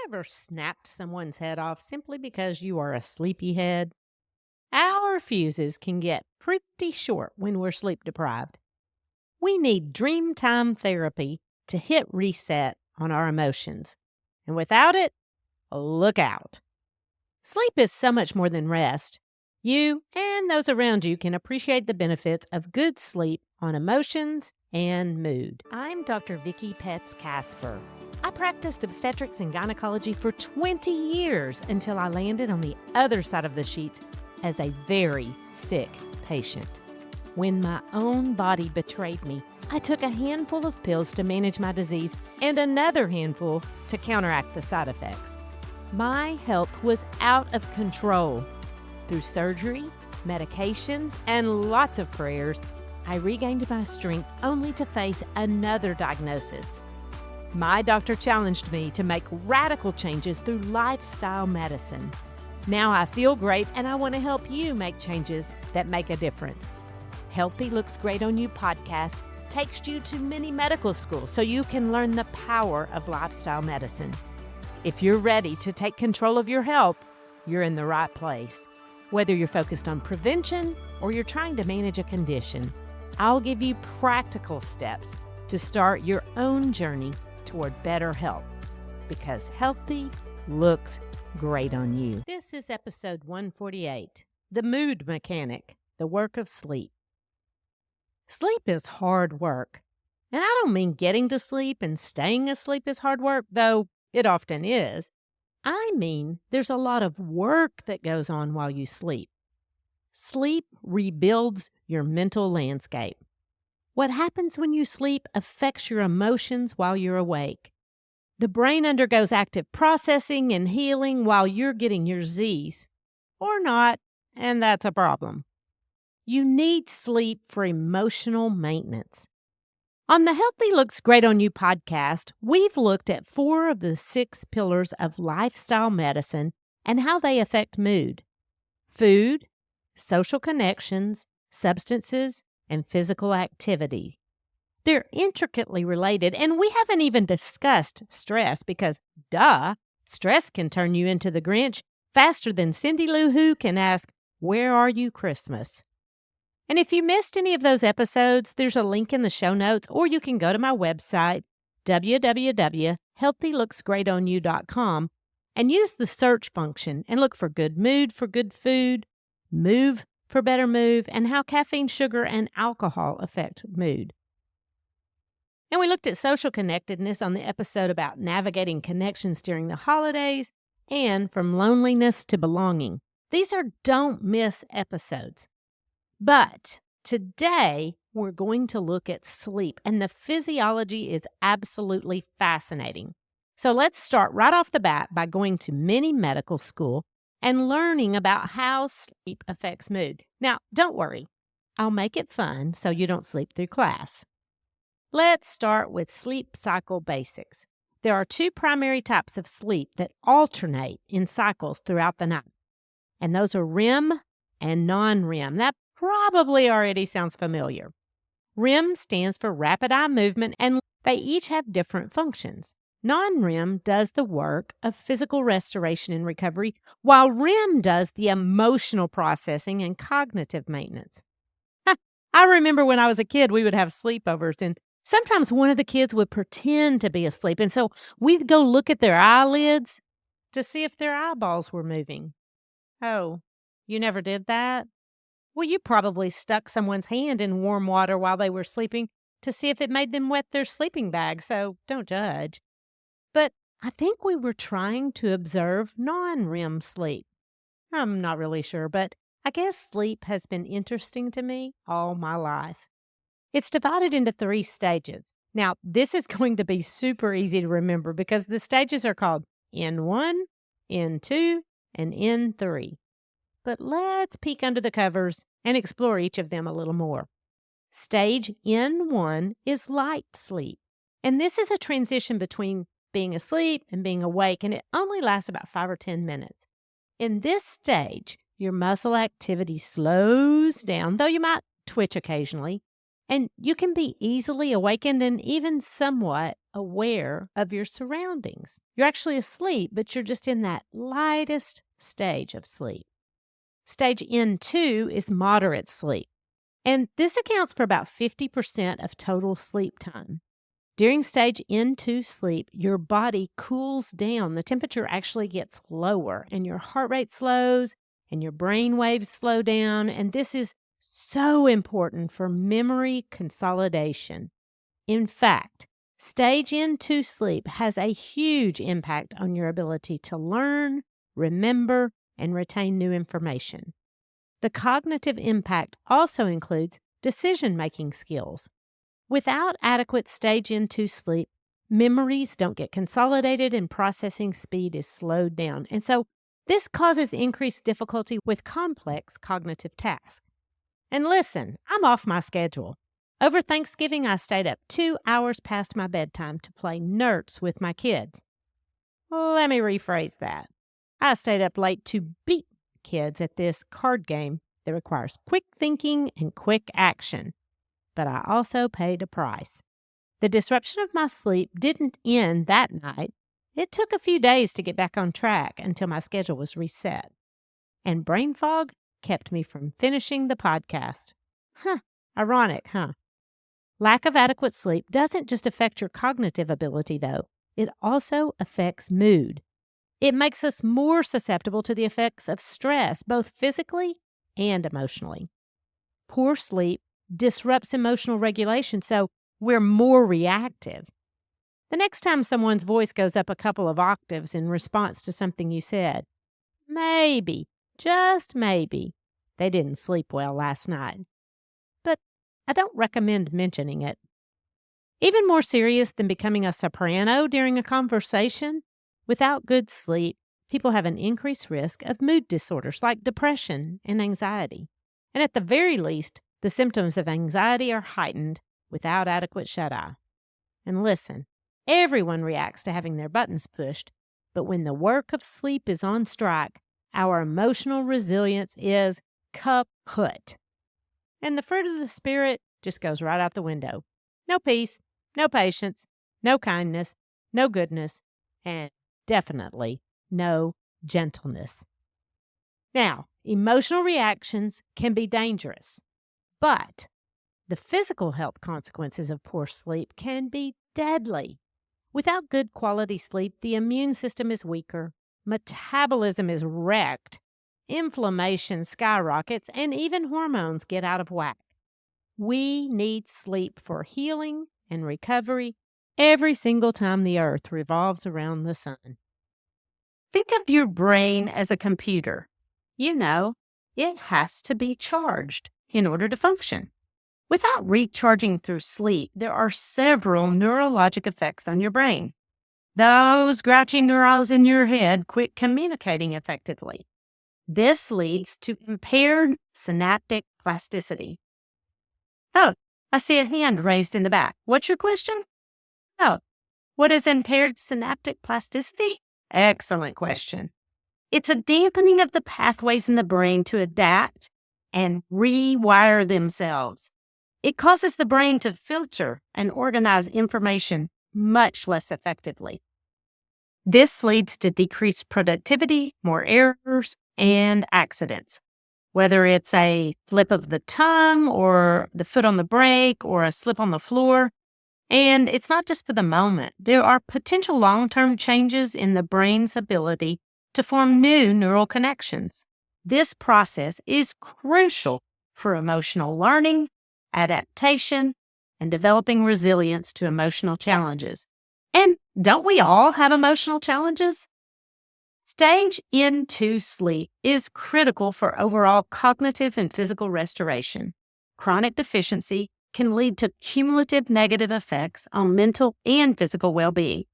ever snapped someone's head off simply because you are a sleepyhead? Our fuses can get pretty short when we're sleep deprived. We need dream time therapy to hit reset on our emotions. And without it, look out. Sleep is so much more than rest. You and those around you can appreciate the benefits of good sleep on emotions and mood. I'm Dr. Vickie Petz Kasper. I practiced obstetrics and gynecology for 20 years until I landed on the other side of the sheets as a very sick patient. When my own body betrayed me, I took a handful of pills to manage my disease and another handful to counteract the side effects. My health was out of control. Through surgery, medications, and lots of prayers, I regained my strength only to face another diagnosis. My doctor challenged me to make radical changes through lifestyle medicine. Now I feel great and I want to help you make changes that make a difference. Healthy Looks Great on You podcast takes you to many medical schools so you can learn the power of lifestyle medicine. If you're ready to take control of your health, you're in the right place. Whether you're focused on prevention or you're trying to manage a condition, I'll give you practical steps to start your own journey toward better health, because healthy looks great on you. This is episode 148, The Mood Mechanic, the Work of Sleep. Sleep is hard work. And I don't mean getting to sleep and staying asleep is hard work, though it often is. I mean there's a lot of work that goes on while you sleep. Sleep rebuilds your mental landscape. What happens when you sleep affects your emotions while you're awake. The brain undergoes active processing and healing while you're getting your Z's. Or not, and that's a problem. You need sleep for emotional maintenance. On the Healthy Looks Great on You podcast, we've looked at 4 of the 6 pillars of lifestyle medicine and how they affect mood: food, social connections, substances, and physical activity. They're intricately related, and we haven't even discussed stress because, stress can turn you into the Grinch faster than Cindy Lou Who can ask, "Where are you, Christmas?" And if you missed any of those episodes, there's a link in the show notes, or you can go to my website, www.healthylooksgreatonyou.com, and use the search function and look for Good Mood for Good Food, Move for Better Move, and how caffeine, sugar, and alcohol affect mood. And we looked at social connectedness on the episode about navigating connections during the holidays and from loneliness to belonging. These are don't miss episodes. But today, we're going to look at sleep, and the physiology is absolutely fascinating. So let's start right off the bat by going to mini medical school and learning about how sleep affects mood. Now, don't worry. I'll make it fun so you don't sleep through class. Let's start with sleep cycle basics. There are 2 primary types of sleep that alternate in cycles throughout the night, and those are REM and non-REM. That probably already sounds familiar. REM stands for rapid eye movement, and they each have different functions. Non-REM does the work of physical restoration and recovery, while REM does the emotional processing and cognitive maintenance. I remember when I was a kid, we would have sleepovers, and sometimes one of the kids would pretend to be asleep, and so we'd go look at their eyelids to see if their eyeballs were moving. Oh, you never did that? Well, you probably stuck someone's hand in warm water while they were sleeping to see if it made them wet their sleeping bag, so don't judge. But I think we were trying to observe non-REM sleep. I'm not really sure, but I guess sleep has been interesting to me all my life. It's divided into 3 stages. Now, this is going to be super easy to remember because the stages are called N1, N2, and N3. But let's peek under the covers and explore each of them a little more. Stage N1 is light sleep, and this is a transition between being asleep and being awake, and it only lasts about 5 or 10 minutes. In this stage, your muscle activity slows down, though you might twitch occasionally. And you can be easily awakened and even somewhat aware of your surroundings. You're actually asleep, but you're just in that lightest stage of sleep. Stage N2 is moderate sleep, and this accounts for about 50% of total sleep time. During stage N2 sleep, your body cools down. The temperature actually gets lower, and your heart rate slows, and your brain waves slow down. And this is so important for memory consolidation. In fact, stage N2 sleep has a huge impact on your ability to learn, remember, and retain new information. The cognitive impact also includes decision-making skills. Without adequate stage N2 sleep, memories don't get consolidated and processing speed is slowed down. And so this causes increased difficulty with complex cognitive tasks. And listen, I'm off my schedule. Over Thanksgiving, I stayed up 2 hours past my bedtime to play nerds with my kids. Let me rephrase that. I stayed up late to beat kids at this card game that requires quick thinking and quick action. But I also paid a price. The disruption of my sleep didn't end that night. It took a few days to get back on track until my schedule was reset. And brain fog kept me from finishing the podcast. Ironic, huh? Lack of adequate sleep doesn't just affect your cognitive ability, though. It also affects mood. It makes us more susceptible to the effects of stress, both physically and emotionally. Poor sleep disrupts emotional regulation, so we're more reactive. The next time someone's voice goes up a couple of octaves in response to something you said, maybe, just maybe, they didn't sleep well last night. But I don't recommend mentioning it. Even more serious than becoming a soprano during a conversation, without good sleep, people have an increased risk of mood disorders like depression and anxiety. And at the very least, the symptoms of anxiety are heightened without adequate shut-eye. And listen, everyone reacts to having their buttons pushed, but when the work of sleep is on strike, our emotional resilience is kaput. And the fruit of the Spirit just goes right out the window. No peace, no patience, no kindness, no goodness, and definitely no gentleness. Now, emotional reactions can be dangerous, but the physical health consequences of poor sleep can be deadly. Without good quality sleep, the immune system is weaker, metabolism is wrecked, inflammation skyrockets, and even hormones get out of whack. We need sleep for healing and recovery every single time the earth revolves around the sun. Think of your brain as a computer. You know, it has to be charged in order to function. Without recharging through sleep, there are several neurologic effects on your brain. Those grouchy neurons in your head quit communicating effectively. This leads to impaired synaptic plasticity. Oh, I see a hand raised in the back. What's your question? Oh, what is impaired synaptic plasticity? Excellent question. It's a dampening of the pathways in the brain to adapt and rewire themselves. It causes the brain to filter and organize information much less effectively. This leads to decreased productivity, more errors, and accidents. Whether it's a slip of the tongue or the foot on the brake or a slip on the floor. And it's not just for the moment. There are potential long-term changes in the brain's ability to form new neural connections. This process is crucial for emotional learning, adaptation, and developing resilience to emotional challenges. And don't we all have emotional challenges? Stage N2 sleep is critical for overall cognitive and physical restoration. Chronic deficiency can lead to cumulative negative effects on mental and physical well-being.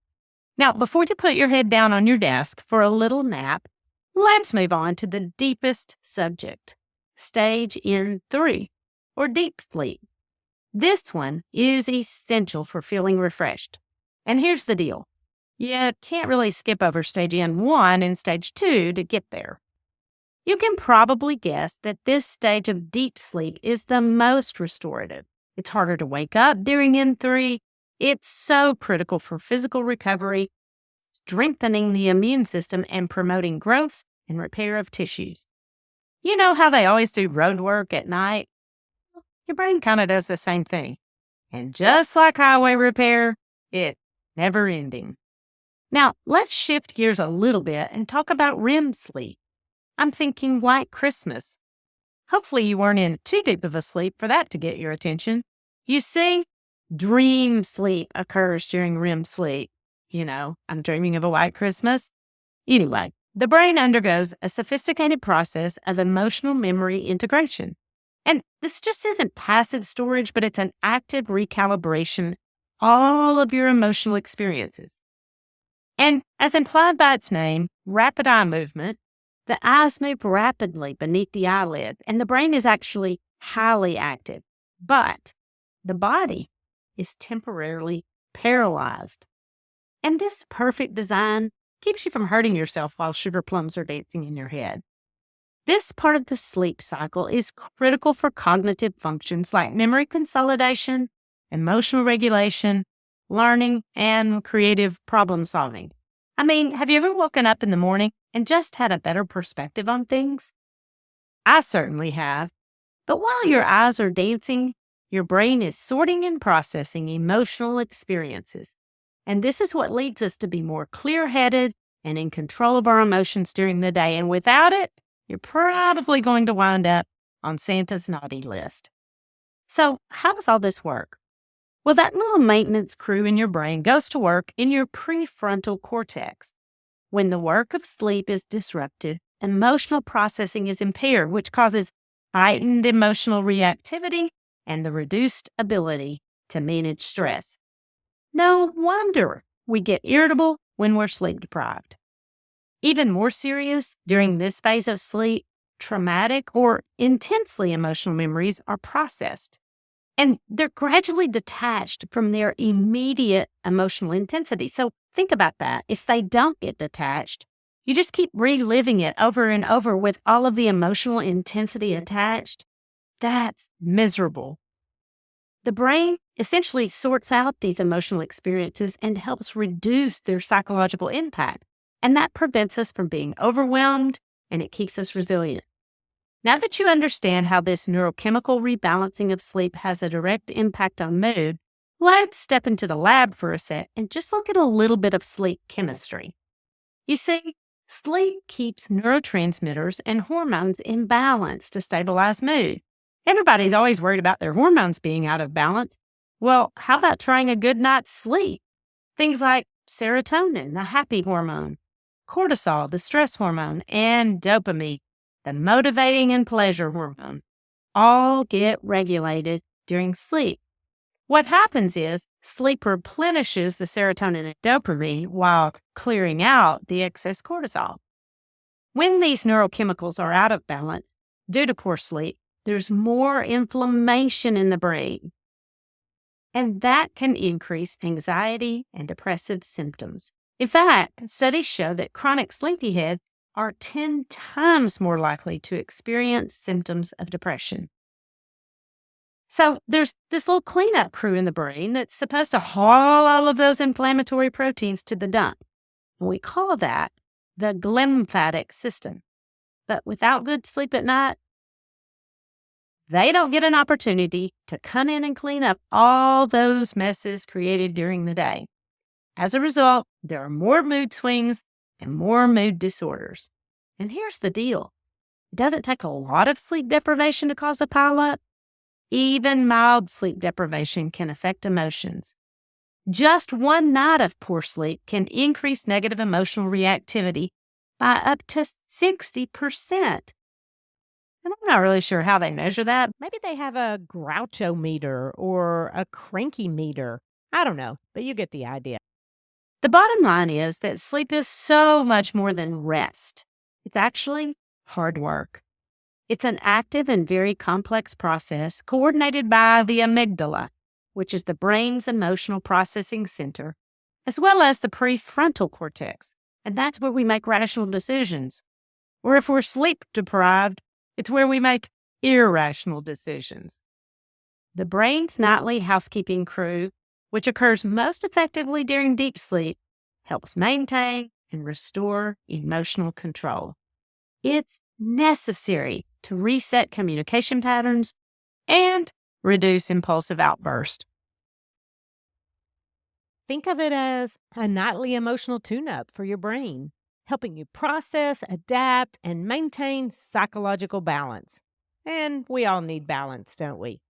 Now, before you put your head down on your desk for a little nap, let's move on to the deepest subject, stage N3, or deep sleep. This one is essential for feeling refreshed. And here's the deal. You can't really skip over stage N1 and stage 2 to get there. You can probably guess that this stage of deep sleep is the most restorative. It's harder to wake up during N3. It's so critical for physical recovery, strengthening the immune system, and promoting growth and repair of tissues. You know how they always do road work at night? Your brain kind of does the same thing. And just like highway repair, it's never ending. Now, let's shift gears a little bit and talk about REM sleep. I'm thinking White Christmas. Hopefully you weren't in too deep of a sleep for that to get your attention. You see, dream sleep occurs during REM sleep. You know, I'm dreaming of a white Christmas. Anyway, the brain undergoes a sophisticated process of emotional memory integration. And this just isn't passive storage, but it's an active recalibration of all of your emotional experiences. And as implied by its name, rapid eye movement, the eyes move rapidly beneath the eyelid, and the brain is actually highly active. But the body is temporarily paralyzed. And this perfect design keeps you from hurting yourself while sugar plums are dancing in your head. This part of the sleep cycle is critical for cognitive functions like memory consolidation, emotional regulation, learning, and creative problem solving. I mean, have you ever woken up in the morning and just had a better perspective on things? I certainly have. But while your eyes are dancing, your brain is sorting and processing emotional experiences. And this is what leads us to be more clear-headed and in control of our emotions during the day. And without it, you're probably going to wind up on Santa's naughty list. So how does all this work? Well, that little maintenance crew in your brain goes to work in your prefrontal cortex. When the work of sleep is disrupted, emotional processing is impaired, which causes heightened emotional reactivity and the reduced ability to manage stress. No wonder we get irritable when we're sleep deprived. Even more serious, during this phase of sleep, traumatic or intensely emotional memories are processed. And they're gradually detached from their immediate emotional intensity. So think about that. If they don't get detached, you just keep reliving it over and over with all of the emotional intensity attached. That's miserable. The brain essentially sorts out these emotional experiences and helps reduce their psychological impact. And that prevents us from being overwhelmed, and it keeps us resilient. Now that you understand how this neurochemical rebalancing of sleep has a direct impact on mood, let's step into the lab for a sec and just look at a little bit of sleep chemistry. You see, sleep keeps neurotransmitters and hormones in balance to stabilize mood. Everybody's always worried about their hormones being out of balance. Well, how about trying a good night's sleep? Things like serotonin, the happy hormone, cortisol, the stress hormone, and dopamine, the motivating and pleasure hormone, all get regulated during sleep. What happens is sleep replenishes the serotonin and dopamine while clearing out the excess cortisol. When these neurochemicals are out of balance due to poor sleep, there's more inflammation in the brain. And that can increase anxiety and depressive symptoms. In fact, studies show that chronic sleepyheads are 10 times more likely to experience symptoms of depression. So there's this little cleanup crew in the brain that's supposed to haul all of those inflammatory proteins to the dump. And we call that the glymphatic system. But without good sleep at night, they don't get an opportunity to come in and clean up all those messes created during the day. As a result, there are more mood swings and more mood disorders. And here's the deal. It doesn't take a lot of sleep deprivation to cause a pileup. Even mild sleep deprivation can affect emotions. Just one night of poor sleep can increase negative emotional reactivity by up to 60%. And I'm not really sure how they measure that. Maybe they have a groucho meter or a cranky meter. I don't know, but you get the idea. The bottom line is that sleep is so much more than rest. It's actually hard work. It's an active and very complex process coordinated by the amygdala, which is the brain's emotional processing center, as well as the prefrontal cortex. And that's where we make rational decisions. Or if we're sleep deprived, it's where we make irrational decisions. The brain's nightly housekeeping crew, which occurs most effectively during deep sleep, helps maintain and restore emotional control. It's necessary to reset communication patterns and reduce impulsive outbursts. Think of it as a nightly emotional tune-up for your brain, helping you process, adapt, and maintain psychological balance. And we all need balance, don't we?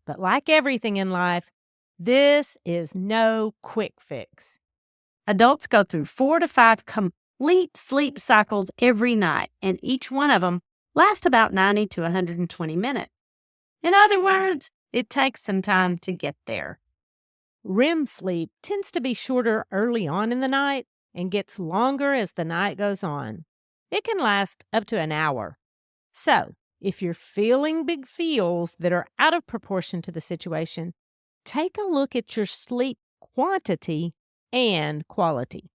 But like everything in life, this is no quick fix. Adults go through 4 to 5 complete sleep cycles every night, and each one of them lasts about 90 to 120 minutes. In other words, it takes some time to get there. REM sleep tends to be shorter early on in the night and gets longer as the night goes on. It can last up to an hour. So, if you're feeling big feels that are out of proportion to the situation, take a look at your sleep quantity and quality.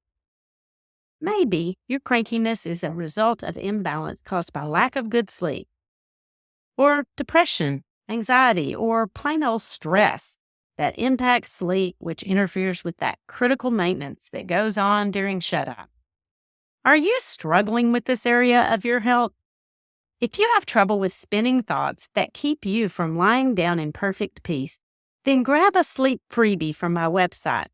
Maybe your crankiness is a result of imbalance caused by lack of good sleep, or depression, anxiety, or plain old stress that impacts sleep, which interferes with that critical maintenance that goes on during shut-eye. Are you struggling with this area of your health? If you have trouble with spinning thoughts that keep you from lying down in perfect peace, then grab a sleep freebie from my website.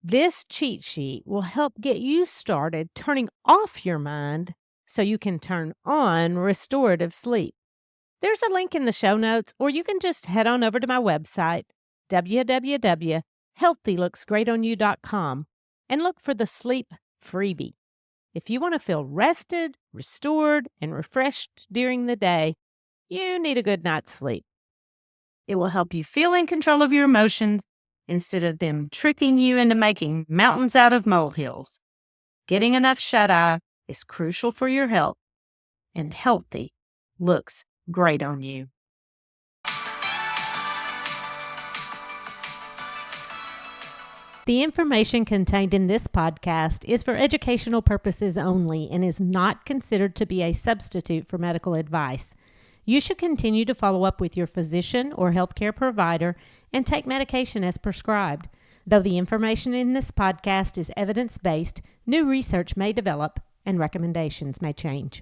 This cheat sheet will help get you started turning off your mind so you can turn on restorative sleep. There's a link in the show notes, or you can just head on over to my website, www.healthylooksgreatonyou.com, and look for the sleep freebie. If you want to feel rested, restored, and refreshed during the day, you need a good night's sleep. It will help you feel in control of your emotions instead of them tricking you into making mountains out of molehills. Getting enough shut-eye is crucial for your health, and healthy looks great on you. The information contained in this podcast is for educational purposes only and is not considered to be a substitute for medical advice. You should continue to follow up with your physician or healthcare provider and take medication as prescribed. Though the information in this podcast is evidence-based, new research may develop and recommendations may change.